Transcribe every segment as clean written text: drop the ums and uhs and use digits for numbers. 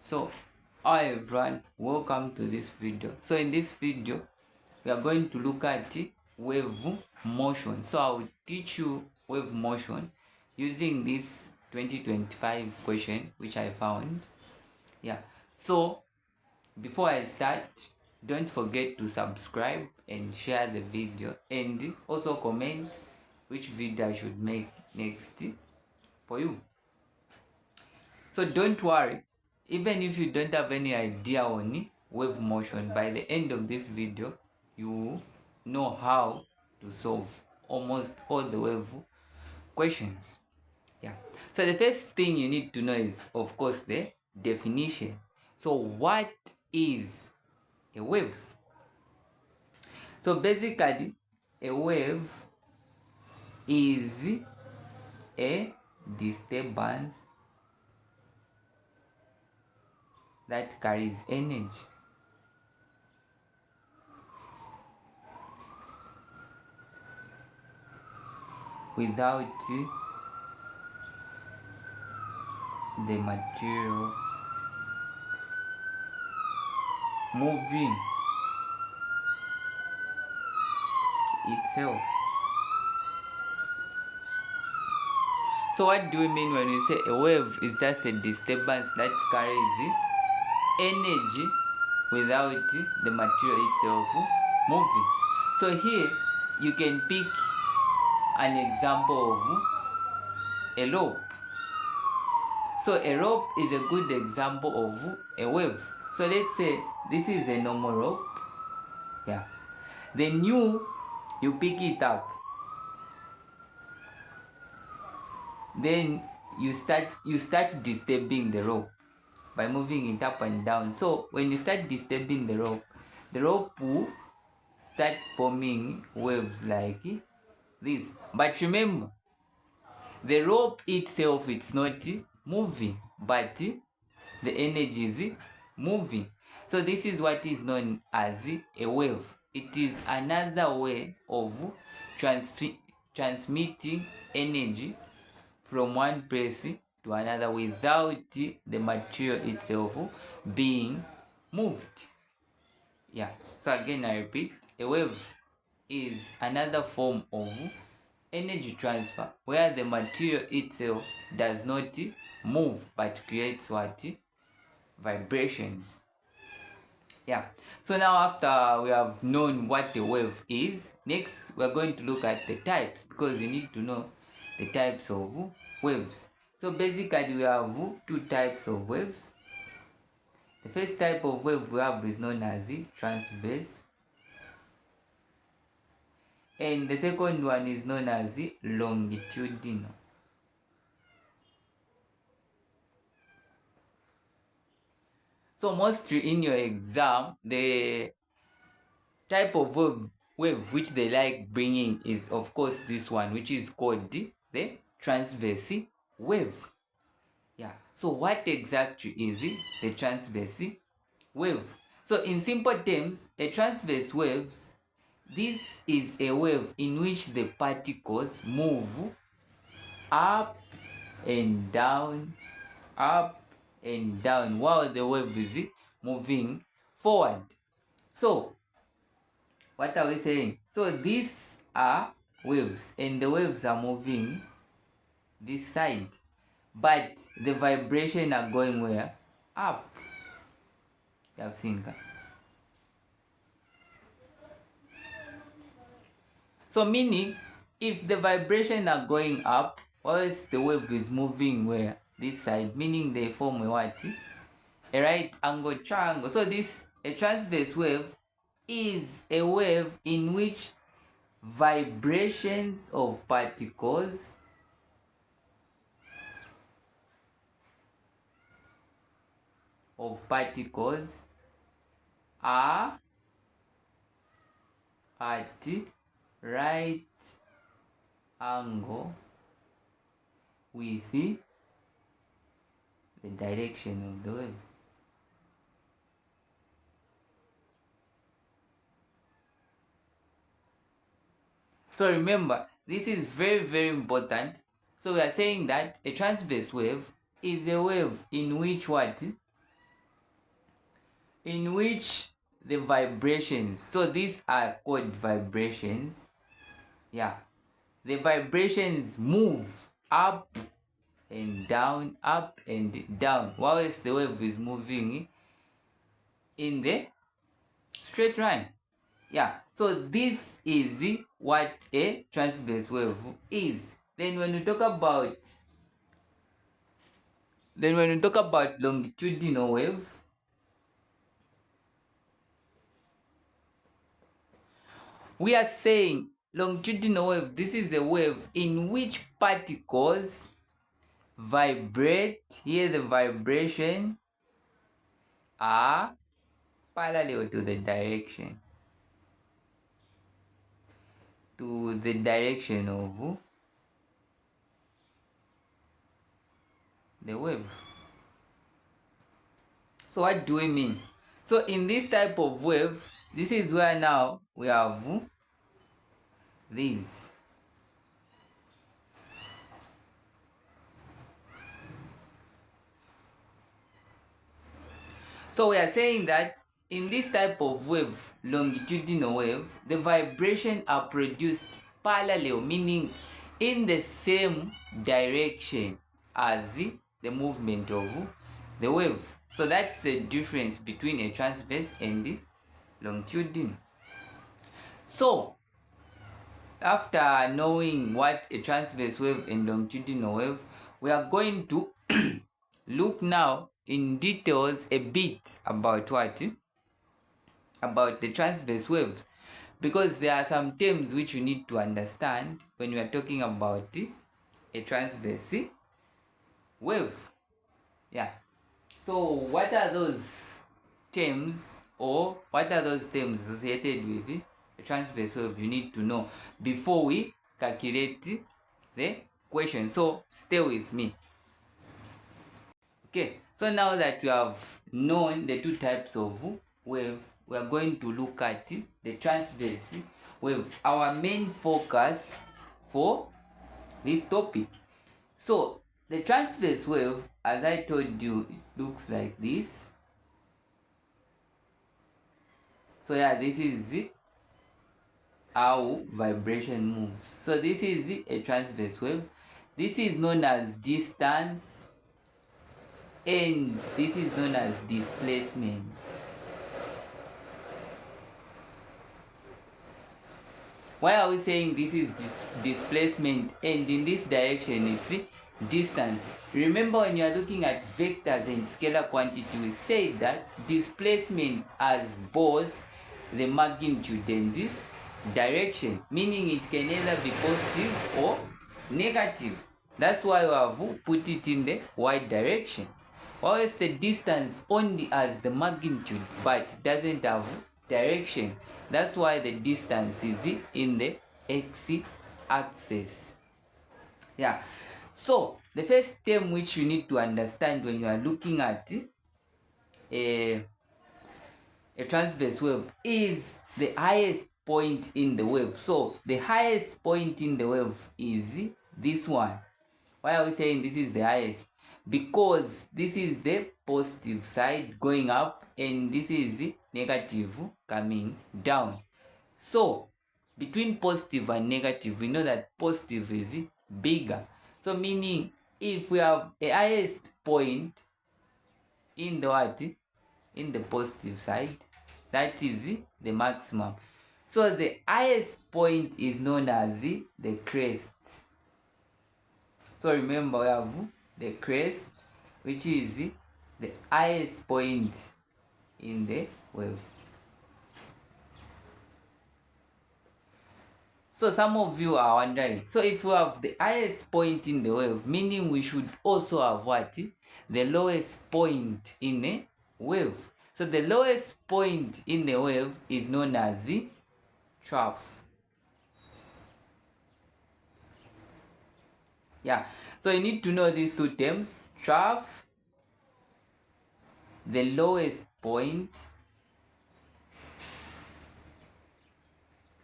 So hi everyone, welcome to this video. So in this video we are going to look at wave motion. So I will teach you wave motion using this 2025 question which I found. So before I start, don't forget to subscribe and share the video, and also comment which video I should make next for you. So don't worry, even if you don't have any idea on wave motion, by the end of this video you know how to solve almost all the wave questions. So the first thing you need to know is, of course, the definition. So what is a wave? So basically a wave is a disturbance that carries energy. Without the material moving itself. So what do we mean when we say a wave is just a disturbance that carries energy without the material itself moving? So here you can pick an example of a rope. So a rope is a good example of a wave. So let's say this is a normal rope. Then you pick it up. Then you start disturbing the rope by moving it up and down. So when you start disturbing the rope will start forming waves like this. But remember, the rope itself, it's not moving, but the energy is moving. So this is what is known as a wave. It is another way of transmitting energy from one place to another without the material itself being moved. So again I repeat, a wave is another form of energy transfer where the material itself does not move but creates what? Vibrations. So now after we have known what a wave is, next we are going to look at the types, because you need to know the types of waves. So basically we have two types of waves. The first type of wave we have is known as transverse, and the second one is known as longitudinal. So mostly in your exam, the type of wave which they like bringing is, of course, this one, which is called the transverse wave. So what exactly is it, the transverse wave? So in simple terms, a transverse wave, this is a wave in which the particles move up and down while the wave is moving forward. So what are we saying? So these are waves, and the waves are moving this side, but the vibration are going where? Up. You have seen that? So meaning, if the vibration are going up, whilst the wave is moving where? This side, meaning they form a what? A right angle triangle. So this, a transverse wave, is a wave in which vibrations of particles are at right angle with the direction of the wave. So remember, this is very, very important. So we are saying that a transverse wave is a wave in which what? in which the vibrations, so these are called vibrations, yeah, the vibrations move up and down, up and down, whilst the wave is moving in the straight line. Yeah, so this is what a transverse wave is. Then when we talk about longitudinal wave, we are saying longitudinal wave, this is a wave in which particles vibrate. Here the vibration are parallel to the direction of the wave. So what do we mean? So in this type of wave, this is where now we have these. So we are saying that in this type of wave, longitudinal wave, the vibration are produced parallel, meaning in the same direction as the movement of the wave. So that's the difference between a transverse and the longitudinal. So after knowing what a transverse wave and longitudinal wave, we are going to look now in details a bit about about the transverse waves, because there are some terms which you need to understand when you are talking about a transverse wave. Yeah, so what are those terms, or what are those terms associated with a transverse wave you need to know before we calculate the question? So stay with me. Okay, so now that you have known the two types of wave, we are going to look at the transverse wave, our main focus for this topic. So the transverse wave, as I told you, it looks like this. So yeah, this is how vibration moves. So this is a transverse wave. This is known as distance, and this is known as displacement. Why are we saying this is displacement, and in this direction it's distance? Remember, when you are looking at vectors and scalar quantity, we say that displacement has both the magnitude and the direction, meaning it can either be positive or negative. That's why we have put it in the y direction. Whilst the distance only has the magnitude but doesn't have direction. That's why the distance is in the x-axis. Yeah. So the first term which you need to understand when you are looking at a transverse wave is the highest point in the wave. So the highest point in the wave is this one. Why are we saying this is the highest? Because this is the positive side going up and this is the negative coming down. So between positive and negative, we know that positive is bigger. So meaning if we have a highest point in the what? In the positive side, that is the maximum. So the highest point is known as the crest. So remember, we have the crest, which is the highest point in the wave. So some of you are wondering, so if we have the highest point in the wave, meaning we should also have what? The lowest point in a wave. So the lowest point in the wave is known as the trough. Yeah, so you need to know these two terms: trough, the lowest point.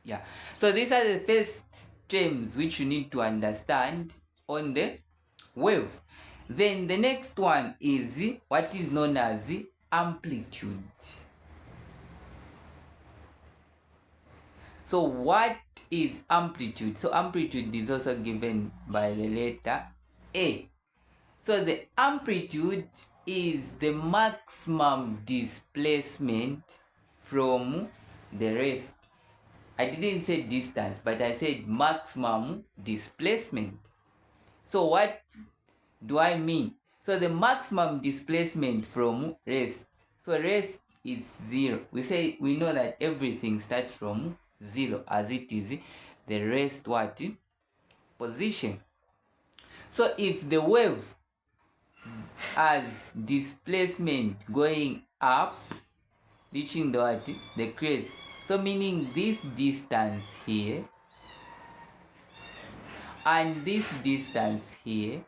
Yeah, so these are the first terms which you need to understand on the wave. Then the next one is what is known as amplitude. So what is amplitude? So amplitude is also given by the letter A. So the amplitude is the maximum displacement from the rest. I didn't say distance, but I said maximum displacement. So what do I mean? So the maximum displacement from rest. So rest is 0. We know that everything starts from 0 as it is the rest what? Position. So if the wave has displacement going up, reaching the what? The crest. So meaning this distance here and this distance here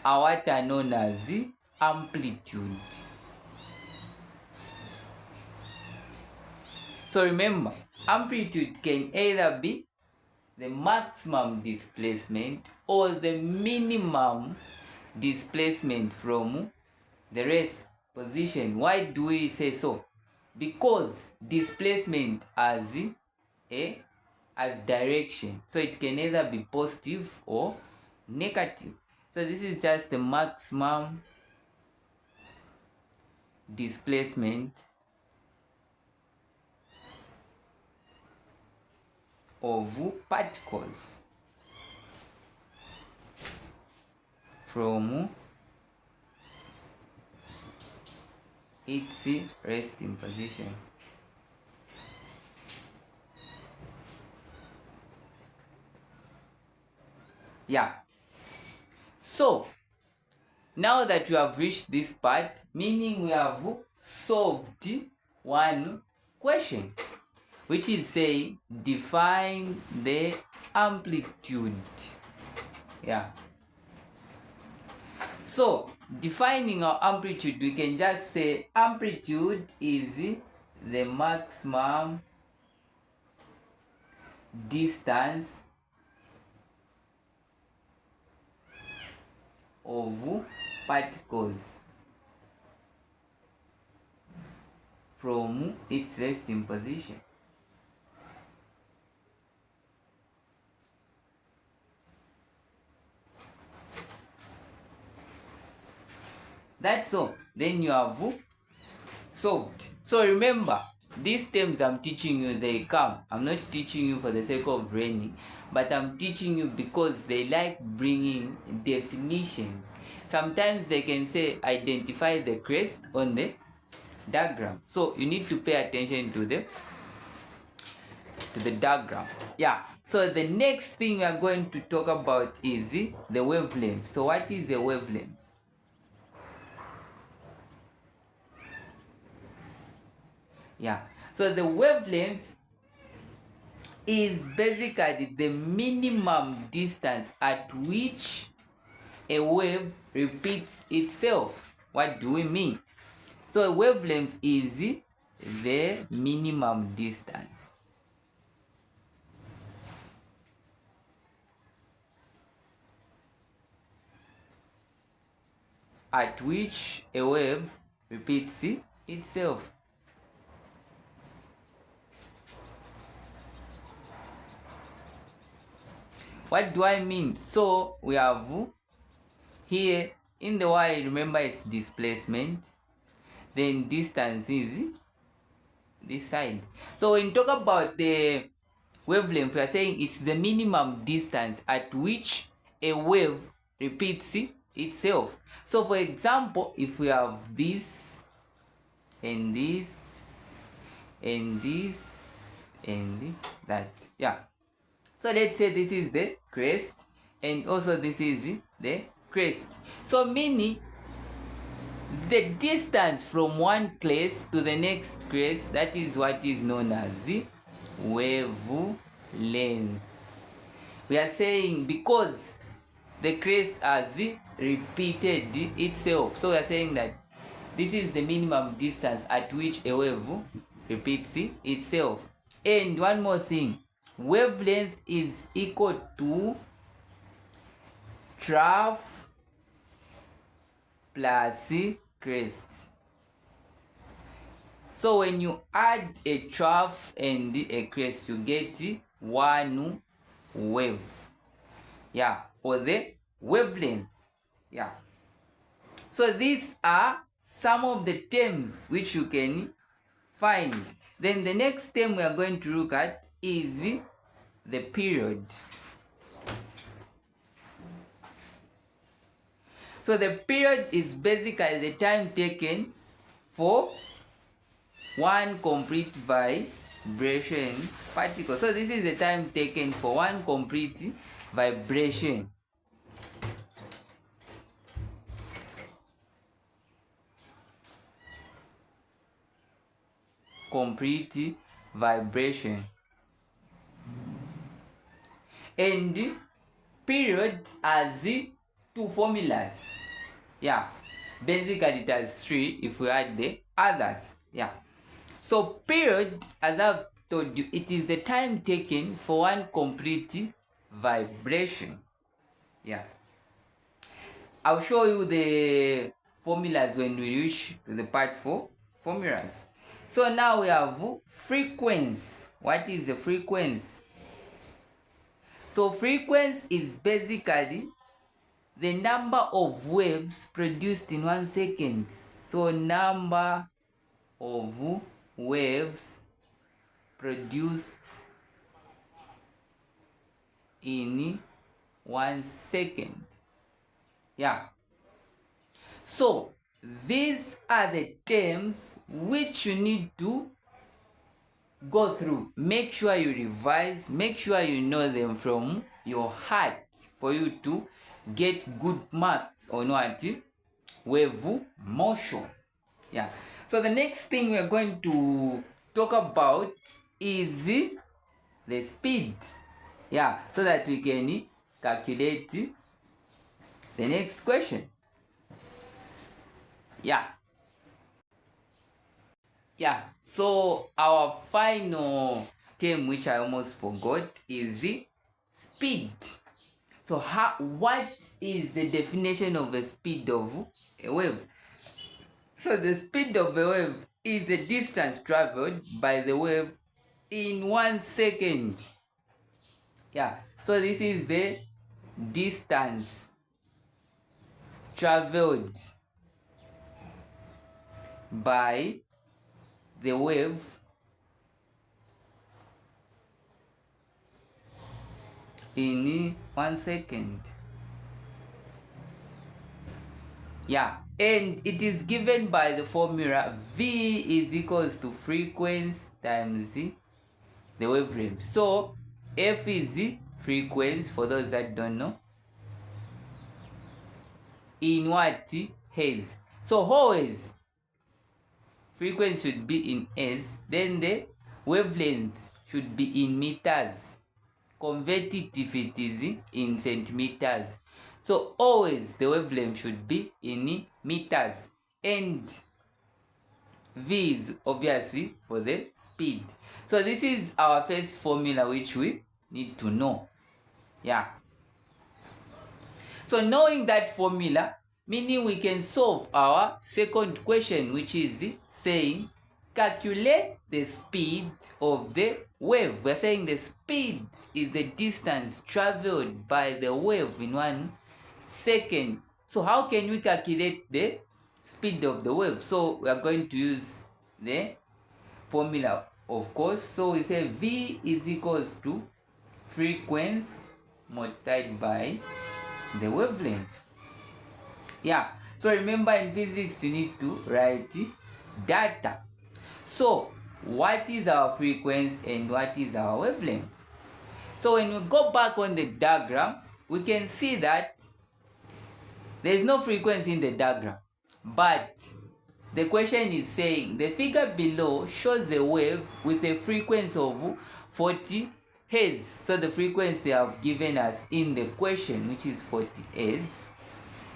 are what are known as amplitude. So remember, amplitude can either be the maximum displacement or the minimum displacement from the rest position. Why do we say so? Because displacement as direction, so it can either be positive or negative. So this is just the maximum displacement of particles from its resting position. Yeah. So now that you have reached this part, meaning we have solved one question, which is saying define the amplitude. Yeah. So defining our amplitude, we can just say amplitude is the maximum distance of particles from its resting position. That's all. Then you have solved. So remember, these terms I'm teaching you, they come. I'm not teaching you for the sake of learning, but I'm teaching you because they like bringing definitions. Sometimes they can say identify the crest on the diagram. So you need to pay attention to the diagram. Yeah. So the next thing we are going to talk about is the wavelength. So what is the wavelength? Yeah. So the wavelength is basically the minimum distance at which a wave repeats itself. What do we mean? So a wavelength is the minimum distance at which a wave repeats itself. What do I mean? So we have here in the y, remember it's displacement, then distance is this side. So when you talk about the wavelength, we are saying it's the minimum distance at which a wave repeats itself. So for example, if we have this and this and this and that, yeah. So let's say this is the crest and also this is the crest. So meaning the distance from one crest to the next crest, that is what is known as wavelength. We are saying because the crest has repeated itself, so we are saying that this is the minimum distance at which a wave repeats itself. And one more thing, wavelength is equal to trough plus crest. So when you add a trough and a crest, you get one wave. Yeah, or the wavelength. Yeah. So these are some of the terms which you can find. Then the next term we are going to look at is the period. So the period is basically the time taken for one complete vibration particle. So this is the time taken for one complete vibration. Complete vibration. And period has two formulas. Yeah, basically it has three if we add the others. Yeah, so period, as I've told you, it is the time taken for one complete vibration. Yeah, I'll show you the formulas when we reach to the part 4 formulas. So now we have frequency. What is the frequency? So frequency is basically the number of waves produced in 1 second. So number of waves produced in 1 second. Yeah. So these are the terms which you need to go through. Make sure you revise, make sure you know them from your heart for you to get good marks on what? Wave motion. Yeah. So the next thing we are going to talk about is the speed. Yeah, so that we can calculate the next question. Yeah. Yeah, so our final term, which I almost forgot, is the speed. So what is the definition of the speed of a wave? So the speed of a wave is the distance traveled by the wave in 1 second. Yeah, so this is the distance traveled by the wave in 1 second. Yeah, and it is given by the formula V is equals to frequency times the wavelength. So F is the frequency, for those that don't know, in what? Hertz. So always frequency should be in Hertz, then the wavelength should be in meters. Convert it if it is in centimeters. So always the wavelength should be in meters, and V is obviously for the speed. So this is our first formula which we need to know. Yeah. So knowing that formula, meaning we can solve our second question, which is saying calculate the speed of the wave. We're saying the speed is the distance traveled by the wave in 1 second. So how can we calculate the speed of the wave? So we are going to use the formula, of course. So we say V is equals to frequency multiplied by the wavelength. Yeah, so remember in physics you need to write data. So what is our frequency and what is our wavelength? So when we go back on the diagram, we can see that there is no frequency in the diagram, but the question is saying the figure below shows a wave with a frequency of 40 Hz. So the frequency they have given us in the question, which is 40 Hz.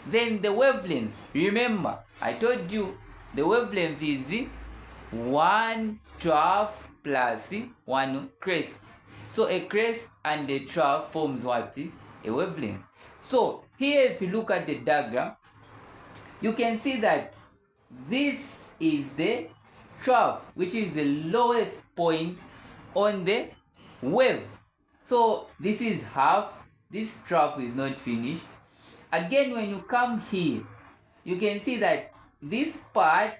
Then the wavelength, remember I told you the wavelength is 1 trough plus 1 crest. So a crest and a trough forms what? A wavelength. So here if you look at the diagram, you can see that this is the trough, which is the lowest point on the wave. So this is half. This trough is not finished. Again, when you come here, you can see that this part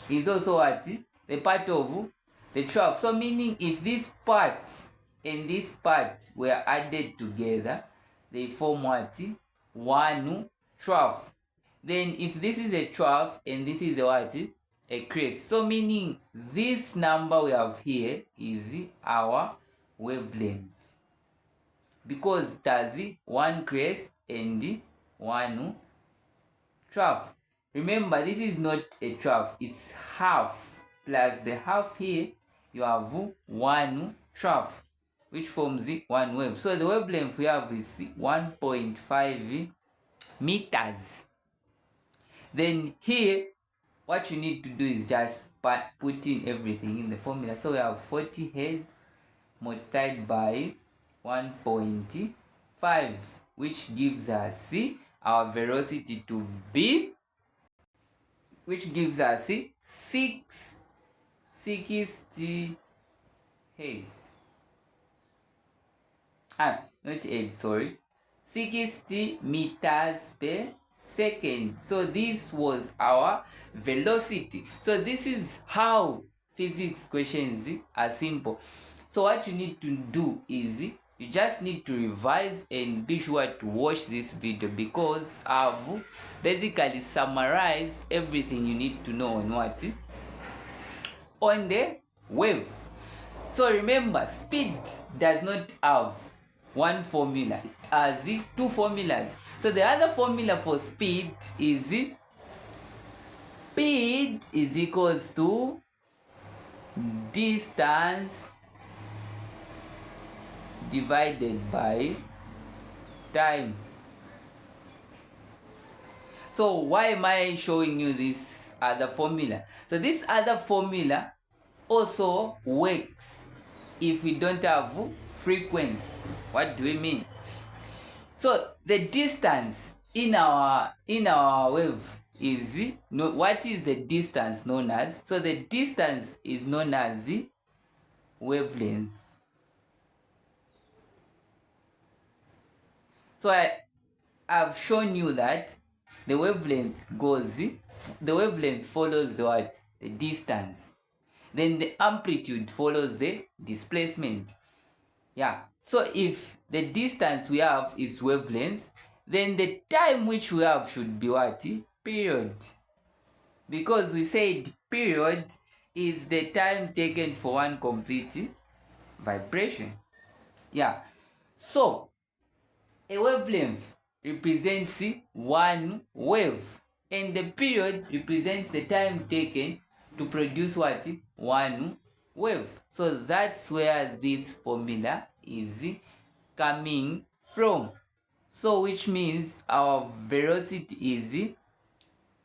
is also what? The part of the trough. So meaning if this part and this part were added together, they form what? One trough. Then if this is a trough and this is a what? A crest. So meaning this number we have here is our wavelength, because it has one crest and one trough. Remember, this is not a trough, it's half plus the half here. You have one trough, which forms one wave. So the wavelength we have is 1.5 meters. Then here, what you need to do is just put in everything in the formula. So we have 40 hertz multiplied by 1.5, which gives us our velocity to be, which gives us 60 hertz. Not hertz, sorry. 60 meters per second. So this was our velocity. So this is how physics questions are simple. So what you need to do is you just need to revise and be sure to watch this video, because I've basically summarized everything you need to know on what? On the wave. So remember, speed does not have one formula, it has two formulas. So the other formula for speed is speed is equals to distance divided by time. So why am I showing you this other formula? So this other formula also works if we don't have frequency. What do we mean? So the distance in our wave is what is the distance known as? So the distance is known as the wavelength. So I've shown you that the wavelength follows the what? The distance. Then the amplitude follows the displacement. Yeah. So if the distance we have is wavelength, then the time which we have should be what? Period. Because we said period is the time taken for one complete vibration. Yeah. So a wavelength represents one wave, and the period represents the time taken to produce what? One wave. So that's where this formula is coming from. So which means our velocity is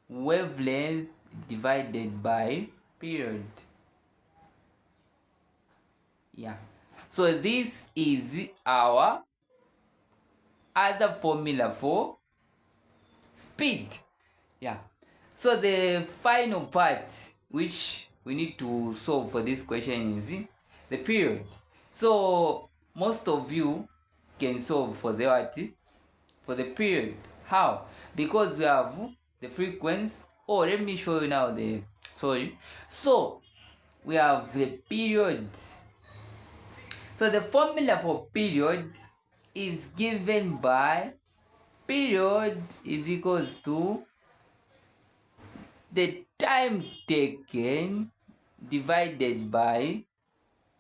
wavelength divided by period. Yeah. So this is our other formula for speed. Yeah. So the final part which we need to solve for this question is the period. So most of you can solve for the what? For the period. How? Because we have the frequency. Oh, let me show you now the So we have the period. So the formula for period is given by period is equals to the time taken divided by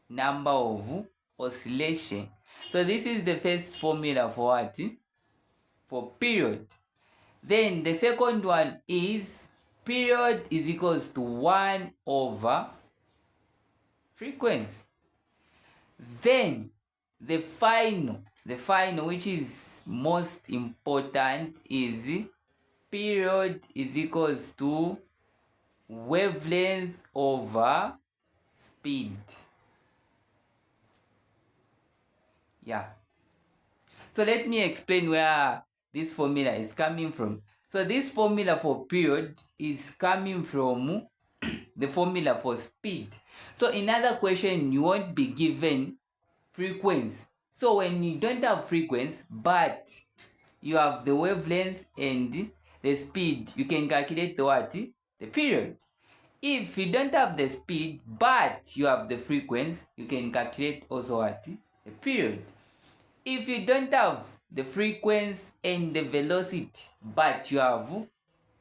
number of oscillation. So this is the first formula for what? For period. Then the second one is period is equals to 1 over frequency. Then the final which is most important is period is equals to wavelength over speed. Yeah. So let me explain where this formula is coming from. So this formula for period is coming from the formula for speed. So in other question, you won't be given frequency. So when you don't have frequency, but you have the wavelength and the speed, you can calculate the what? The period. If you don't have the speed, but you have the frequency, you can calculate also what? The period. If you don't have the frequency and the velocity, but you have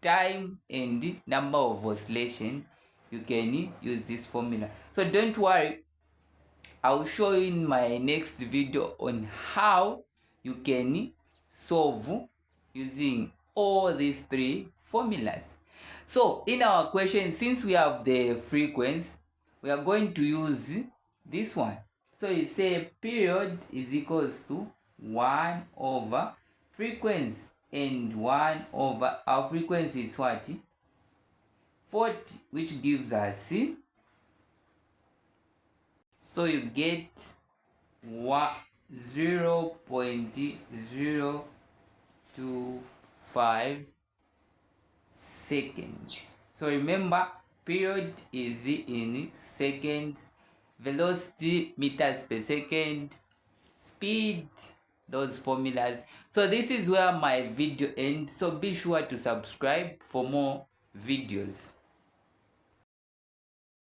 time and number of oscillation, you can use this formula. So don't worry, I'll show you in my next video on how you can solve using all these three formulas. So in our question, since we have the frequency, we are going to use this one. So you say period is equals to 1 over frequency, and 1 over our frequency is what? 40, which gives us, so you get 0.025 seconds. So remember, period is in seconds, velocity meters per second, speed, those formulas. So this is where my video ends. So be sure to subscribe for more videos.